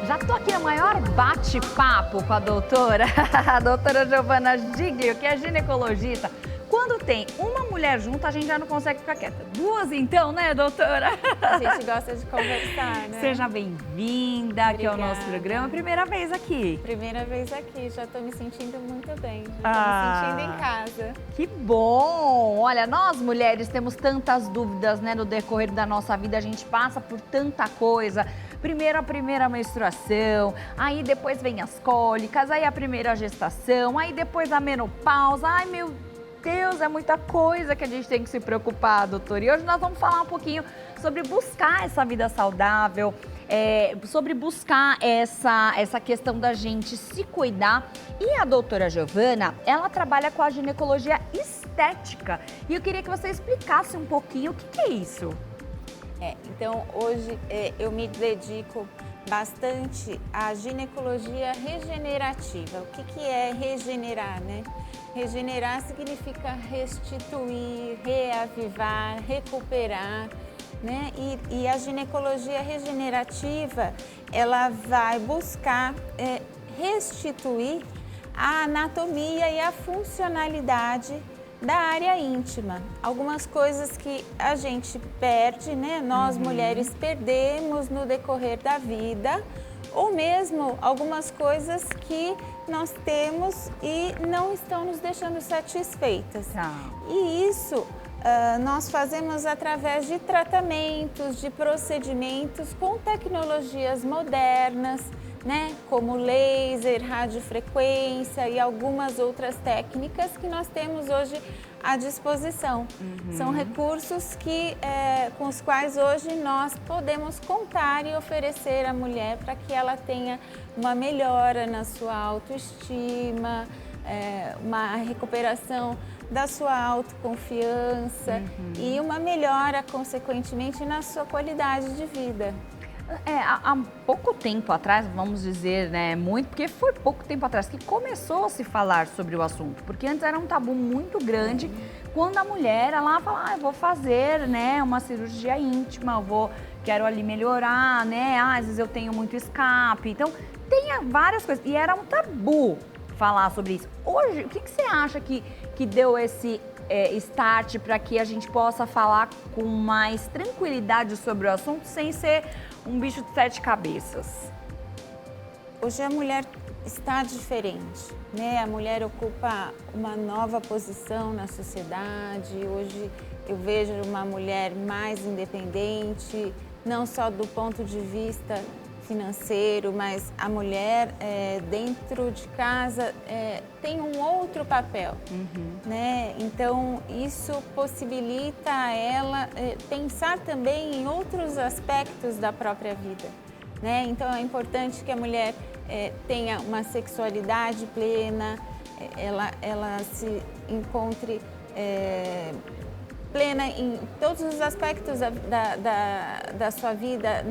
Já tô aqui no maior bate-papo com a doutora Giovana Giglio, que é ginecologista. Quando tem uma mulher junto, a gente já não consegue ficar quieta. Duas então, né, doutora? A gente gosta de conversar, né? Seja bem-vinda aqui ao nosso programa. Primeira vez aqui. Primeira vez aqui, já tô me sentindo muito bem. Já tô me sentindo em casa. Que bom! Olha, nós mulheres temos tantas dúvidas, né, no decorrer da nossa vida. A gente passa por tanta coisa. Primeiro a primeira menstruação, aí depois vem as cólicas, aí a primeira gestação, aí depois a menopausa. Ai, meu Deus, é muita coisa que a gente tem que se preocupar, doutora. E hoje nós vamos falar um pouquinho sobre buscar essa vida saudável, sobre buscar essa questão da gente se cuidar. E a doutora Giovana, ela trabalha com a ginecologia estética. E eu queria que você explicasse um pouquinho o que é isso. Então, hoje eu me dedico bastante à ginecologia regenerativa. O que é regenerar, né? Regenerar significa restituir, reavivar, recuperar, né? E a ginecologia regenerativa, ela vai buscar restituir a anatomia e a funcionalidade da área íntima. Algumas coisas que a gente perde, né? Nós mulheres perdemos no decorrer da vida, ou mesmo algumas coisas que nós temos e não estão nos deixando satisfeitas. E isso nós fazemos através de tratamentos, de procedimentos com tecnologias modernas, né, como laser, radiofrequência e algumas outras técnicas que nós temos hoje à disposição. São recursos com os quais hoje nós podemos contar e oferecer à mulher para que ela tenha uma melhora na sua autoestima, uma recuperação da sua autoconfiança e uma melhora, consequentemente, na sua qualidade de vida. Há pouco tempo atrás, vamos dizer, né, muito, porque foi pouco tempo atrás que começou a se falar sobre o assunto, porque antes era um tabu muito grande, quando a mulher, ela fala, eu vou fazer, né, uma cirurgia íntima, quero ali melhorar, né, às vezes eu tenho muito escape, então tem várias coisas, e era um tabu falar sobre isso. Hoje, o que você acha que deu esse start para que a gente possa falar com mais tranquilidade sobre o assunto sem ser um bicho de sete cabeças? Hoje a mulher está diferente, né? A mulher ocupa uma nova posição na sociedade. Hoje eu vejo uma mulher mais independente, não só do ponto de vista financeiro, mas a mulher dentro de casa tem um outro papel, né? Então isso possibilita a ela pensar também em outros aspectos da própria vida, né? Então é importante que a mulher tenha uma sexualidade plena, ela se encontre plena em todos os aspectos da sua vida,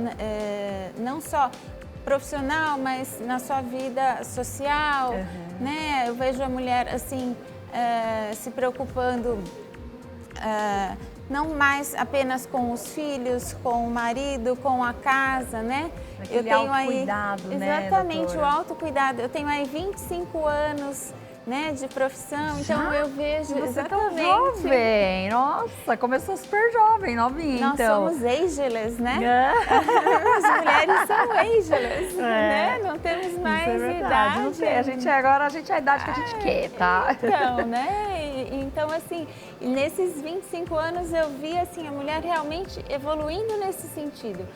não só profissional, mas na sua vida social, né? Eu vejo a mulher assim se preocupando não mais apenas com os filhos, com o marido, com a casa, né? Eu tenho autocuidado, né, exatamente, doutora? o autocuidado. Eu tenho aí 25 anos, né, de profissão, então eu vejo Você exatamente. Tão jovem, nossa, começou super jovem, novinha, Nós então. somos ageless, né? As mulheres são ageless, né? Não temos mais idade. Não sei, agora a gente é a idade que a gente quer, tá? Então, né? Então, assim, nesses 25 anos eu vi assim a mulher realmente evoluindo nesse sentido.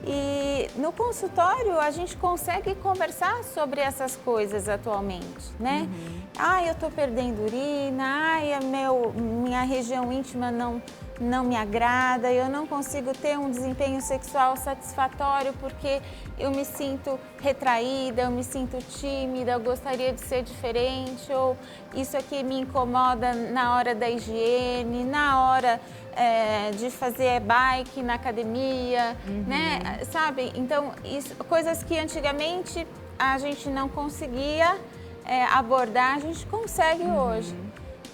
E no consultório a gente consegue conversar sobre essas coisas atualmente, né? Eu tô perdendo urina, minha região íntima não me agrada, eu não consigo ter um desempenho sexual satisfatório porque eu me sinto retraída, eu me sinto tímida, eu gostaria de ser diferente, ou isso aqui me incomoda na hora da higiene, na hora de fazer bike na academia, né? Sabe? Então, coisas que antigamente a gente não conseguia abordar, a gente consegue hoje.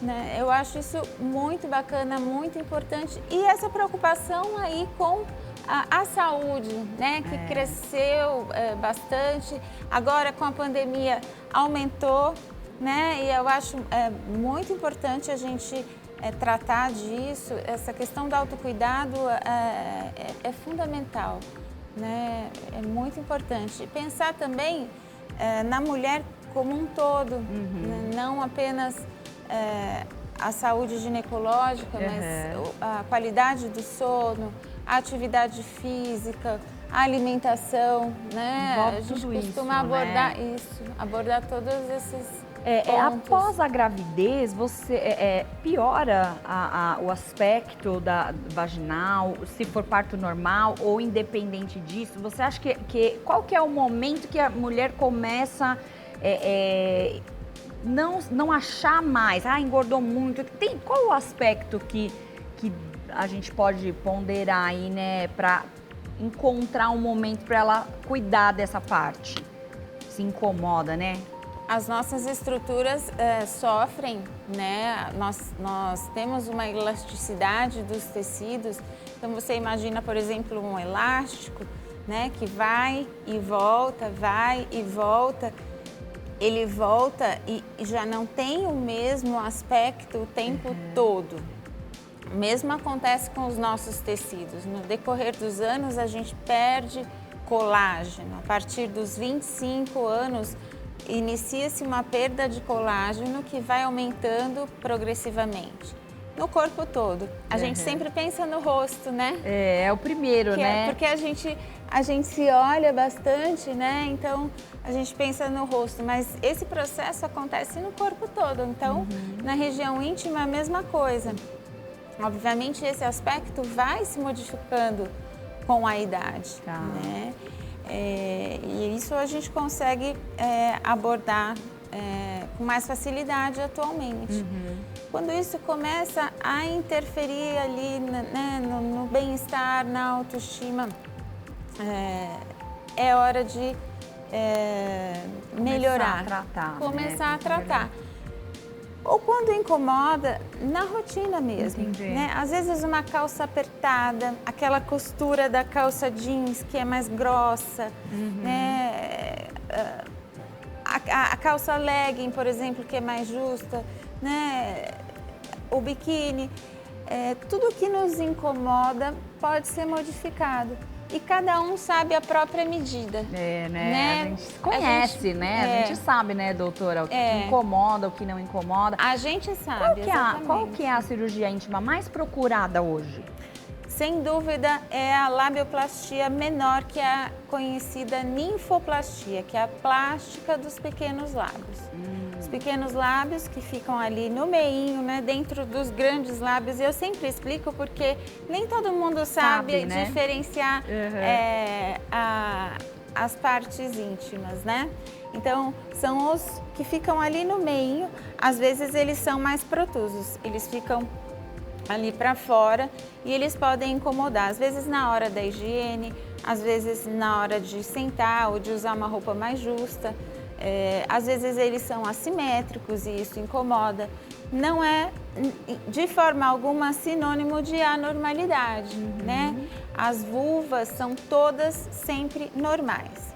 Né? Eu acho isso muito bacana, muito importante. E essa preocupação aí com a saúde, né, que cresceu bastante, agora com a pandemia aumentou, né, e eu acho muito importante a gente tratar disso. Essa questão do autocuidado é fundamental, né, é muito importante. Pensar também na mulher como um todo, né, não apenas a saúde ginecológica, mas a qualidade do sono, a atividade física, a alimentação, né? Envolve a gente tudo costuma isso, abordar né? isso, abordar todos esses Após a gravidez, você piora o aspecto vaginal, se for parto normal ou independente disso? Você acha qual que é o momento que a mulher começa não achar mais, engordou muito? Qual o aspecto que a gente pode ponderar aí, né, para encontrar um momento para ela cuidar dessa parte? Se incomoda, né? As nossas estruturas sofrem, né? Nós temos uma elasticidade dos tecidos. Então você imagina, por exemplo, um elástico, né, que vai e volta, vai e volta. Ele volta e já não tem o mesmo aspecto o tempo todo. O mesmo acontece com os nossos tecidos. No decorrer dos anos, a gente perde colágeno. A partir dos 25 anos, inicia-se uma perda de colágeno que vai aumentando progressivamente. No corpo todo. A gente sempre pensa no rosto, né? É o primeiro, né? Porque a gente se olha bastante, né? Então, a gente pensa no rosto, mas esse processo acontece no corpo todo. Então, na região íntima, a mesma coisa. Obviamente, esse aspecto vai se modificando com a idade, né? E isso a gente consegue abordar com mais facilidade atualmente. Quando isso começa a interferir ali, né, no bem-estar, na autoestima, é hora de melhorar, começar a tratar. Ou quando incomoda, na rotina mesmo, né? Às vezes uma calça apertada, aquela costura da calça jeans que é mais grossa, né? A calça legging, por exemplo, que é mais justa, né? O biquíni, tudo que nos incomoda pode ser modificado. E cada um sabe a própria medida. Né? A gente conhece, né? A gente sabe, né, doutora, o que incomoda, o que não incomoda. A gente sabe, Qual que é a cirurgia íntima mais procurada hoje? Sem dúvida, é a labioplastia menor, que é a conhecida ninfoplastia, que é a plástica dos pequenos lábios. Os pequenos lábios que ficam ali no meinho, né, dentro dos grandes lábios. Eu sempre explico porque nem todo mundo sabe né? diferenciar as partes íntimas, né? Então, são os que ficam ali no meinho. Às vezes, eles são mais protusos, eles ficam ali para fora e eles podem incomodar, às vezes na hora da higiene, às vezes na hora de sentar ou de usar uma roupa mais justa. Às vezes eles são assimétricos e isso incomoda. Não é de forma alguma sinônimo de anormalidade, né? As vulvas são todas sempre normais.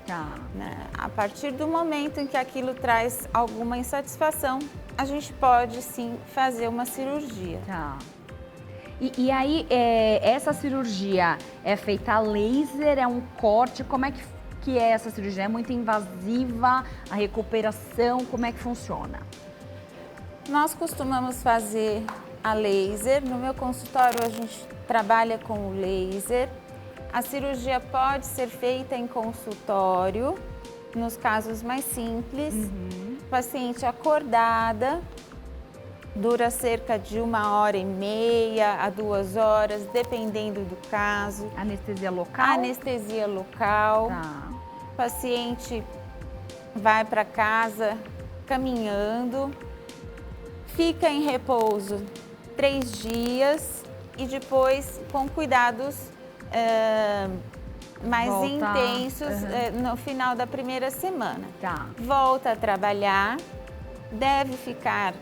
Né? A partir do momento em que aquilo traz alguma insatisfação, a gente pode sim fazer uma cirurgia. E aí, essa cirurgia é feita a laser, é um corte? Como é que é essa cirurgia? É muito invasiva? A recuperação, como é que funciona? Nós costumamos fazer a laser. No meu consultório, a gente trabalha com o laser. A cirurgia pode ser feita em consultório, nos casos mais simples. Paciente acordada. Dura cerca de 1h30 a 2 horas, dependendo do caso. Anestesia local? Anestesia local. O paciente vai para casa caminhando, fica em repouso 3 dias e depois com cuidados mais intensos no final da primeira semana. Volta a trabalhar, deve ficar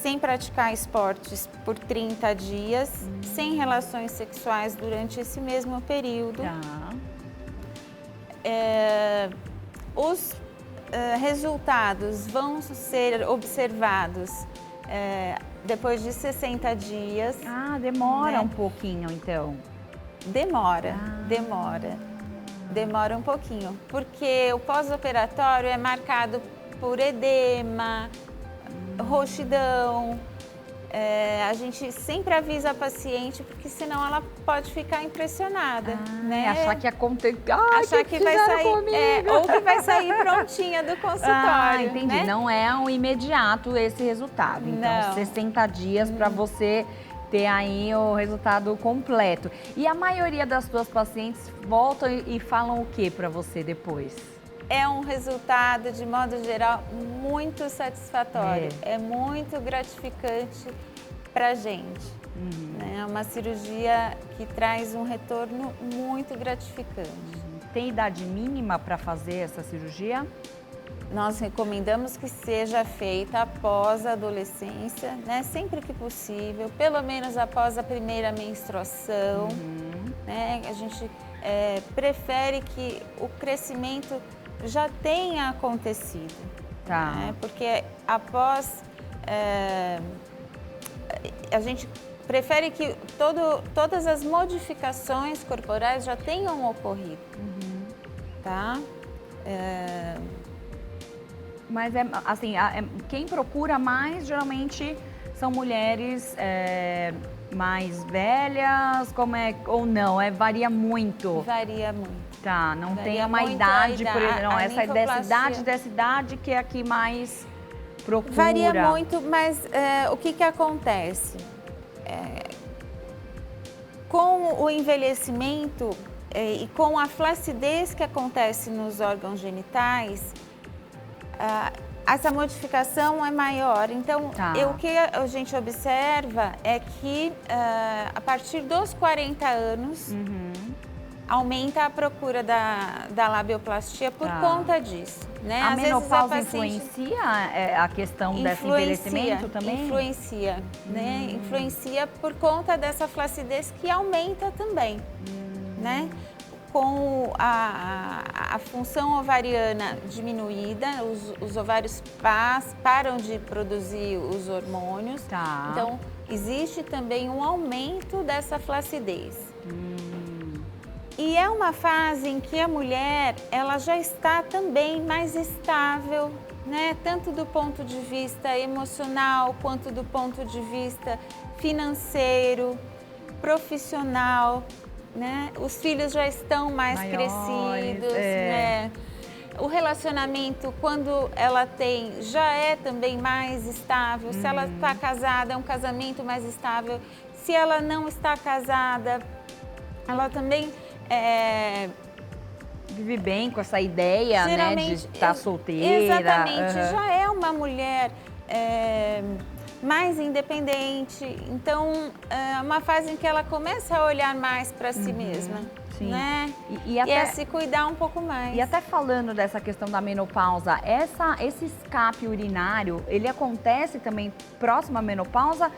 sem praticar esportes por 30 dias, sem relações sexuais durante esse mesmo período. Tá. Os resultados vão ser observados depois de 60 dias. Ah, demora Né? um pouquinho, então. Demora um pouquinho, porque o pós-operatório é marcado por edema, roxidão. A gente sempre avisa a paciente, porque senão ela pode ficar impressionada, né? Achar que aconteceu. Achar que vai sair, ou que vai sair prontinha do consultório. Entendi. Né? Não é um imediato esse resultado. Então, Não. 60 dias para você ter aí o resultado completo. E a maioria das suas pacientes voltam e falam o que para você depois? É um resultado, de modo geral, muito satisfatório. É muito gratificante para a gente. É uma cirurgia que traz um retorno muito gratificante. Tem idade mínima para fazer essa cirurgia? Nós recomendamos que seja feita após a adolescência, né? Sempre que possível, pelo menos após a primeira menstruação. Né? A gente prefere que o crescimento já tenha acontecido. Tá. Né? Porque após... a gente prefere que todas as modificações corporais já tenham ocorrido. Tá? Mas assim, quem procura mais geralmente são mulheres mais velhas, ou não? Varia muito. Varia muito. Tá, não tem Varia uma muito idade, a por exemplo, não, a essa dessa idade que é a que mais procura. Varia muito, mas o que acontece? Com o envelhecimento e com a flacidez que acontece nos órgãos genitais, essa modificação é maior. Então, Tá. O que a gente observa é que a partir dos 40 anos, aumenta a procura da labioplastia por Tá. conta disso. Né? A Às vezes menopausa paciente influencia a questão desse envelhecimento também? Influencia, né? Influencia por conta dessa flacidez que aumenta também, né? Com a função ovariana diminuída, os ovários param de produzir os hormônios. Tá. Então, existe também um aumento dessa flacidez. E é uma fase em que a mulher ela já está também mais estável, né? Tanto do ponto de vista emocional, quanto do ponto de vista financeiro, profissional, né? Os filhos já estão mais crescidos, né? O relacionamento, quando ela tem, já é também mais estável. Se ela está casada, é um casamento mais estável. Se ela não está casada, ela também Vive bem com essa ideia, né, de estar solteira. Exatamente, já é uma mulher mais independente. Então, é uma fase em que ela começa a olhar mais para si mesma. Sim. Né? E até, a se cuidar um pouco mais. E até falando dessa questão da menopausa, esse escape urinário, ele acontece também próximo à menopausa?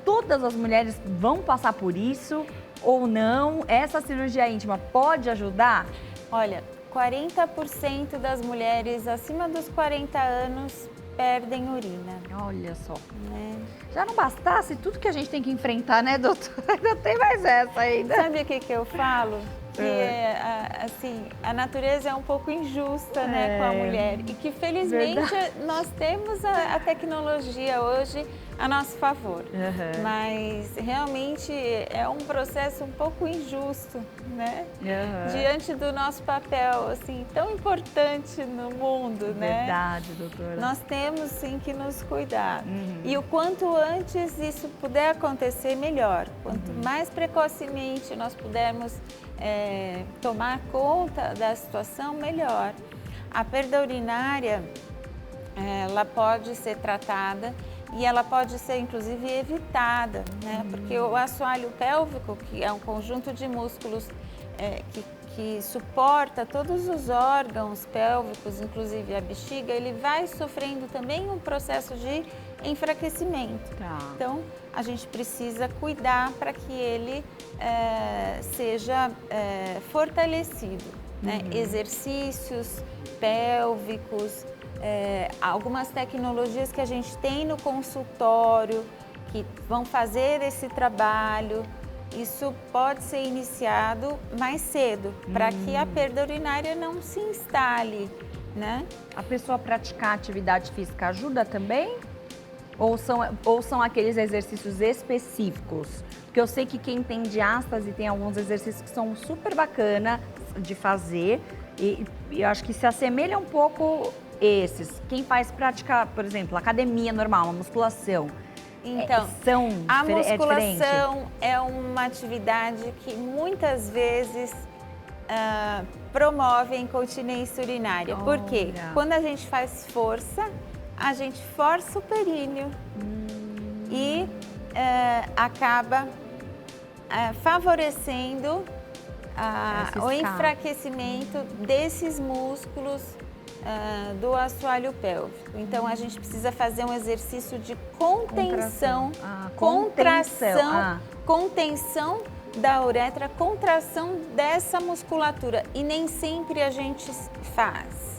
Todas as mulheres vão passar por isso ou não? Essa cirurgia íntima pode ajudar? Olha, 40% das mulheres acima dos 40 anos perdem urina. Olha só. Né? Já não bastasse tudo que a gente tem que enfrentar, né, doutora? Ainda tem mais essa ainda. Sabe o que eu falo? Que assim, a natureza é um pouco injusta, né, com a mulher. E que felizmente nós temos a tecnologia hoje a nosso favor. Mas realmente é um processo um pouco injusto, né? Diante do nosso papel assim tão importante no mundo, né? Verdade, doutora. Nós temos sim que nos cuidar. E o quanto antes isso puder acontecer, melhor. Quanto mais precocemente nós pudermos tomar conta da situação, melhor. A perda urinária, ela pode ser tratada e ela pode ser, inclusive, evitada, né? Porque o assoalho pélvico, que é um conjunto de músculos que que suporta todos os órgãos pélvicos, inclusive a bexiga, ele vai sofrendo também um processo de enfraquecimento. Tá. Então, a gente precisa cuidar para que ele seja fortalecido, né? Exercícios pélvicos, algumas tecnologias que a gente tem no consultório que vão fazer esse trabalho. Isso pode ser iniciado mais cedo, para que a perda urinária não se instale, né? A pessoa praticar atividade física ajuda também? Ou são aqueles exercícios específicos? Porque eu sei que quem tem diástase tem alguns exercícios que são super bacana de fazer e eu acho que se assemelha um pouco esses. Quem faz prática, por exemplo, academia normal, uma musculação, Então, a musculação é uma atividade que muitas vezes promove a incontinência urinária. Por quê? Quando a gente faz força, a gente força o períneo e acaba favorecendo o enfraquecimento desses músculos do assoalho pélvico. Então, a gente precisa fazer um exercício de contenção, contenção da uretra, contração dessa musculatura. E nem sempre a gente faz.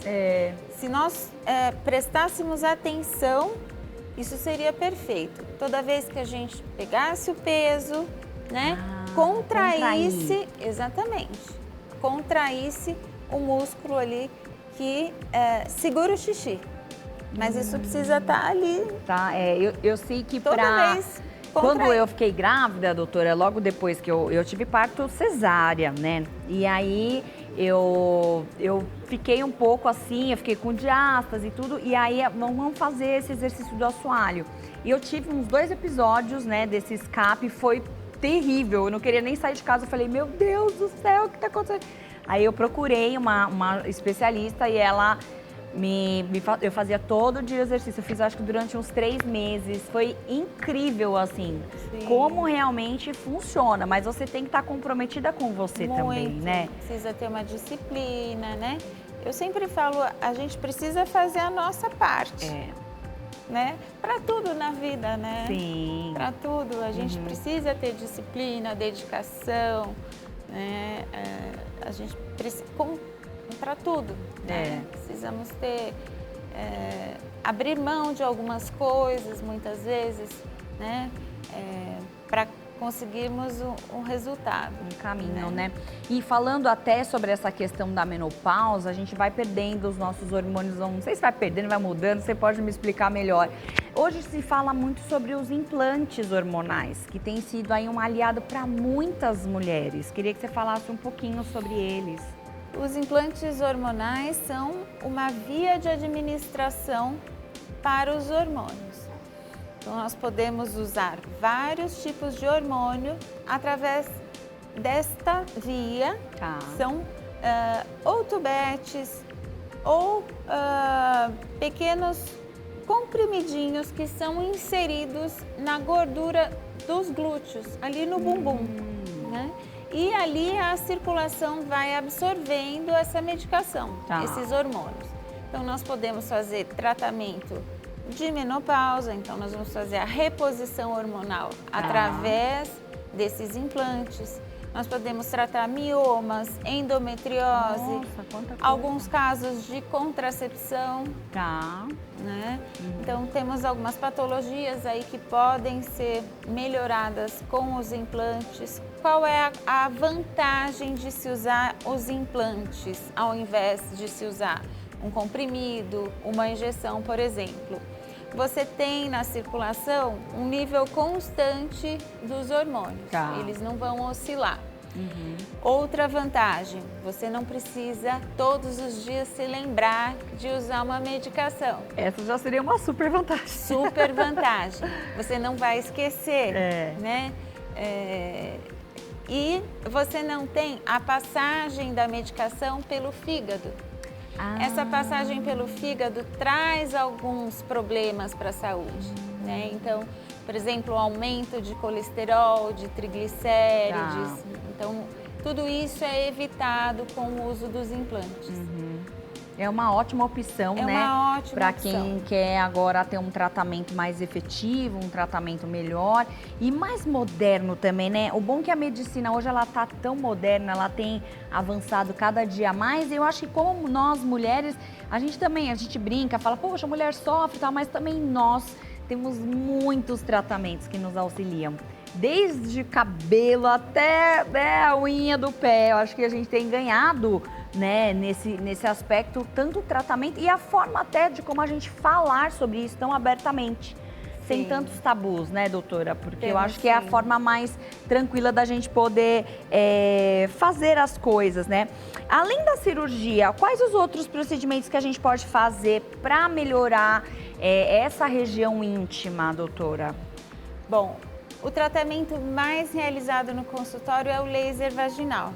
Se nós prestássemos atenção, isso seria perfeito. Toda vez que a gente pegasse o peso, né, contraísse, exatamente, contraísse o músculo ali que segura o xixi. Mas isso precisa estar ali. Tá, eu sei que toda vez. Quando eu fiquei grávida, doutora, logo depois que eu tive parto cesárea, né? E aí eu fiquei um pouco assim, eu fiquei com diástase e tudo, e aí vamos fazer esse exercício do assoalho. E eu tive uns 2 episódios, né, desse escape, foi terrível, eu não queria nem sair de casa, eu falei, meu Deus do céu, o que tá acontecendo? Aí eu procurei uma especialista e ela eu fazia todo dia exercício, eu fiz acho que durante uns 3 meses, foi incrível assim, como realmente funciona, mas você tem que estar comprometida com você também, né? Precisa ter uma disciplina, né? Eu sempre falo, a gente precisa fazer a nossa parte, né? Para tudo na vida, né? Sim. Para tudo, a gente precisa ter disciplina, dedicação, né? A gente precisa... para tudo, né? Precisamos ter, abrir mão de algumas coisas, muitas vezes, né? Para conseguirmos um resultado. Um caminho, né? E falando até sobre essa questão da menopausa, a gente vai perdendo os nossos hormônios, não sei se vai perdendo, vai mudando, você pode me explicar melhor. Hoje se fala muito sobre os implantes hormonais, que tem sido aí um aliado para muitas mulheres. Queria que você falasse um pouquinho sobre eles. Os implantes hormonais são uma via de administração para os hormônios. Então, nós podemos usar vários tipos de hormônio através desta via. São ou tubetes ou pequenos comprimidinhos que são inseridos na gordura dos glúteos, ali no bumbum, né? E ali a circulação vai absorvendo essa medicação, esses hormônios. Então, nós podemos fazer tratamento de menopausa, então nós vamos fazer a reposição hormonal através desses implantes. Nós podemos tratar miomas, endometriose, alguns casos de contracepção. Né? Então, temos algumas patologias aí que podem ser melhoradas com os implantes. Qual é a vantagem de se usar os implantes ao invés de se usar um comprimido, uma injeção, por exemplo? Você tem na circulação um nível constante dos hormônios, eles não vão oscilar. Outra vantagem, você não precisa todos os dias se lembrar de usar uma medicação. Essa já seria uma super vantagem. Super vantagem, você não vai esquecer, né? E você não tem a passagem da medicação pelo fígado. Essa passagem pelo fígado traz alguns problemas para a saúde, né? Então, por exemplo, o aumento de colesterol, de triglicérides. Então, tudo isso é evitado com o uso dos implantes. É uma ótima opção, É né? uma ótima Para opção. quem quer agora ter um tratamento mais efetivo, um tratamento melhor e mais moderno também, né? O bom é que a medicina hoje ela tá tão moderna, ela tem avançado cada dia mais. E eu acho que como nós mulheres, a gente brinca, fala, poxa, a mulher sofre, tá? Mas também nós temos muitos tratamentos que nos auxiliam. Desde cabelo até, né, a unha do pé. Eu acho que a gente tem ganhado, né, nesse aspecto, tanto o tratamento e a forma até de como a gente falar sobre isso tão abertamente. Sem tantos tabus, né, doutora? Porque eu acho que é a forma mais tranquila da gente poder fazer as coisas, né? Além da cirurgia, quais os outros procedimentos que a gente pode fazer para melhorar essa região íntima, doutora? Bom, o tratamento mais realizado no consultório é o laser vaginal,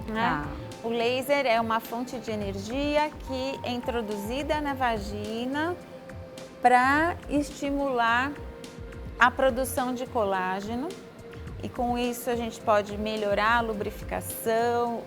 né? O laser é uma fonte de energia que é introduzida na vagina para estimular a produção de colágeno e com isso a gente pode melhorar a lubrificação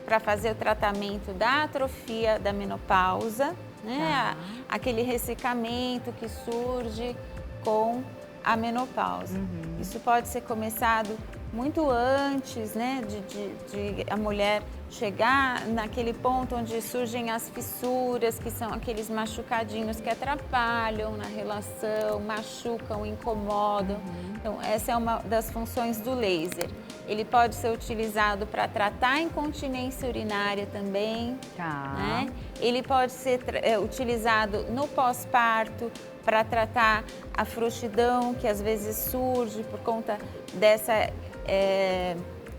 para fazer o tratamento da atrofia da menopausa, né? Aquele ressecamento que surge com a menopausa. Isso pode ser começado muito antes, né, de a mulher chegar naquele ponto onde surgem as fissuras, que são aqueles machucadinhos que atrapalham na relação, machucam, incomodam. Então, essa é uma das funções do laser. Ele pode ser utilizado para tratar a incontinência urinária também, né? Ele pode ser utilizado no pós-parto para tratar a frouxidão que às vezes surge por conta dessa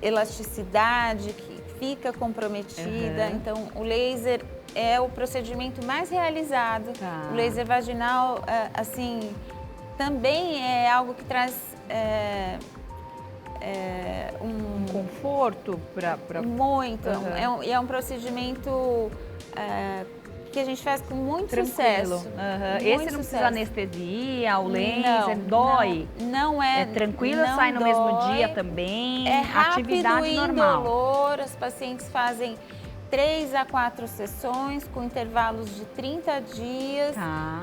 elasticidade que fica comprometida. Então, o laser é o procedimento mais realizado. O laser vaginal, assim, também é algo que traz um conforto para muito. É um procedimento que a gente faz com muito sucesso. Esse não precisa anestesia, o laser dói? Não é. É tranquilo, sai no mesmo dia também. É rápido atividade e normal. indolor. As pacientes fazem 3 a 4 sessões com intervalos de 30 dias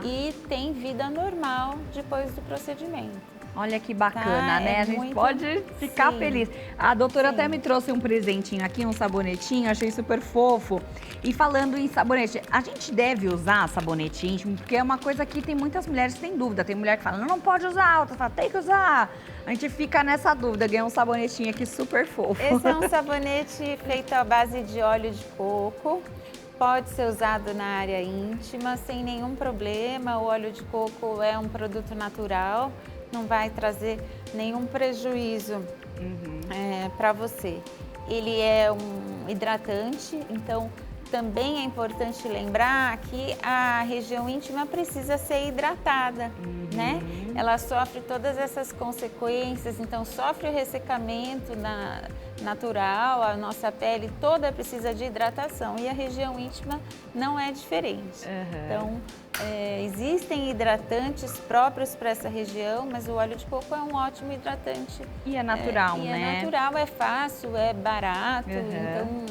e tem vida normal depois do procedimento. Olha que bacana, né? A gente muito... pode ficar feliz. A doutora até me trouxe um presentinho aqui, um sabonetinho, achei super fofo. E falando em sabonete, a gente deve usar sabonete íntimo, porque é uma coisa que tem muitas mulheres que têm dúvida. Tem mulher que fala, não pode usar, outra fala, tem que usar. A gente fica nessa dúvida, ganhou um sabonetinho aqui super fofo. Esse é um sabonete feito à base de óleo de coco. Pode ser usado na área íntima sem nenhum problema. O óleo de coco é um produto natural, não vai trazer nenhum prejuízo para você. Ele é um hidratante, então também é importante lembrar que a região íntima precisa ser hidratada, né? Ela sofre todas essas consequências, então sofre o ressecamento natural, a nossa pele toda precisa de hidratação e a região íntima não é diferente. Então, existem hidratantes próprios para essa região, mas o óleo de coco é um ótimo hidratante. E é natural, né? É natural, é fácil, é barato, então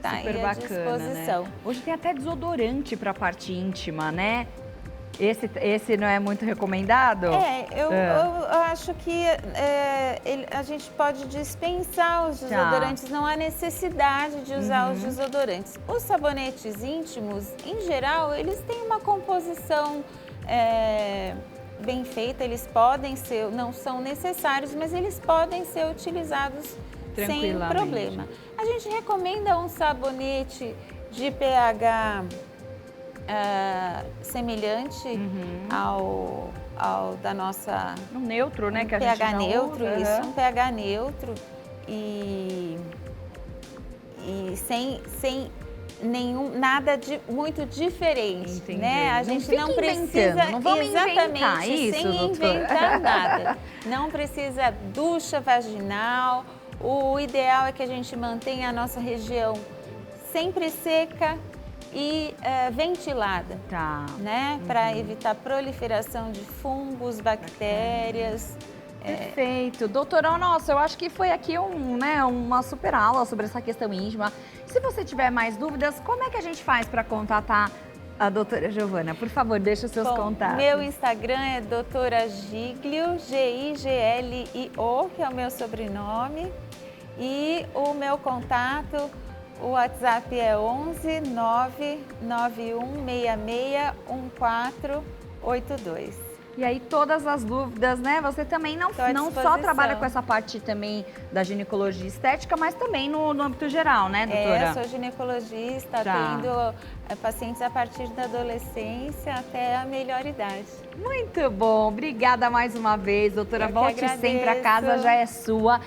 tá super aí à bacana, disposição. né? Hoje tem até desodorante para a parte íntima, né? Esse não é muito recomendado? Eu acho que a gente pode dispensar os desodorantes, não há necessidade de usar os desodorantes. Os sabonetes íntimos, em geral, eles têm uma composição bem feita, eles podem ser, não são necessários, mas eles podem ser utilizados sem problema. A gente recomenda um sabonete de pH semelhante ao da nossa... Um neutro, né? Que a pH gente neutro, usa. isso, um pH neutro e sem nada de muito diferente, né? A gente não precisa não vamos inventar isso, sem inventar nada. Não precisa ducha vaginal. O ideal é que a gente mantenha a nossa região sempre seca e ventilada, né? Para evitar proliferação de fungos, bactérias. Perfeito. Doutora, nossa, eu acho que foi aqui uma super aula sobre essa questão íntima. Se você tiver mais dúvidas, como é que a gente faz para contatar a doutora Giovana? Por favor, deixa os seus contatos. Meu Instagram é doutora Giglio, Giglio, que é o meu sobrenome. E o meu contato, o WhatsApp é 11 99166 1482. E aí todas as dúvidas, né? Você também não só trabalha com essa parte também da ginecologia estética, mas também no âmbito geral, né, doutora? Eu sou ginecologista, atendo pacientes a partir da adolescência até a melhor idade. Muito bom, obrigada mais uma vez, doutora. Eu que Volte sempre, a agradeço. casa já é sua.